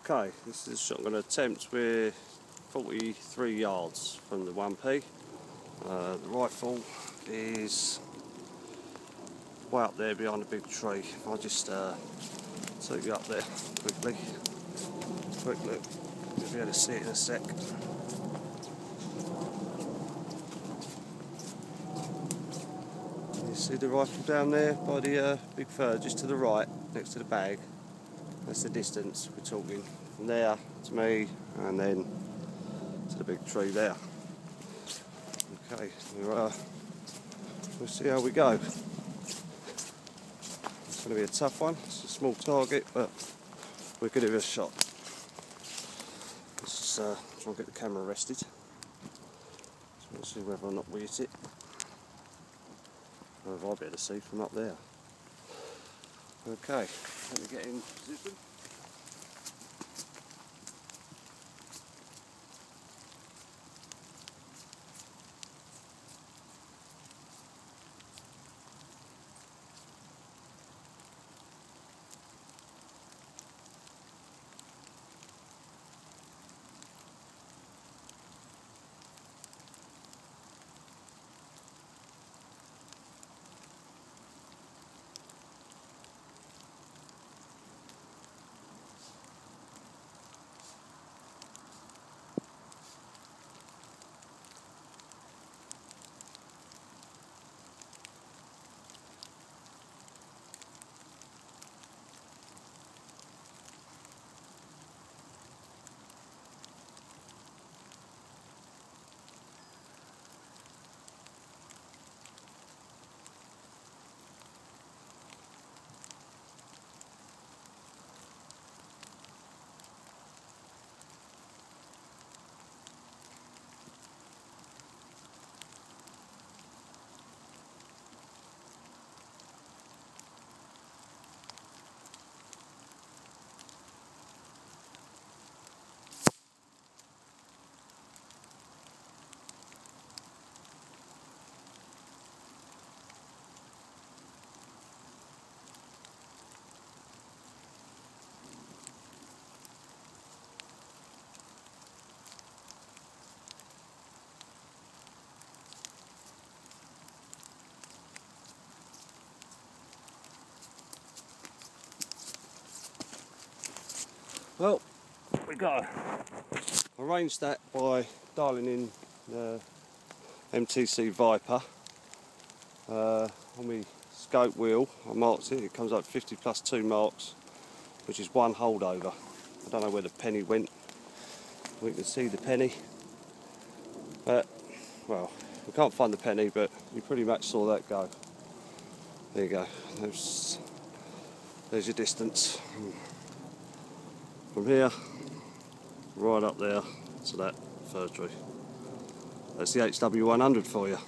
Okay, this is a shot I'm going to attempt. We're 43 yards from the 1P. The rifle is way up there behind a big tree. I'll just take you up there quickly. Quick look, you'll be able to see it in a sec. You see the rifle down there by the big fir, just to the right, next to the bag. That's the distance we're talking. From there to me, and then to the big tree there. Okay, we'll see how we go. It's going to be a tough one. It's a small target, but we'll give it a shot. Let's try and get the camera rested. So we'll see whether or not we hit it. Or if I'll be able to see from up there. Okay, let me get in position. Well, we go. Arranged that by dialing in the MTC Viper. On my scope wheel, I marked it. It comes up 50 plus 2 marks, which is 1 holdover. I don't know where the penny went. We can see the penny, but well, we can't find the penny, but you pretty much saw that go. There you go. There's your distance. From here, right up there to that fir tree. That's the HW100 for you.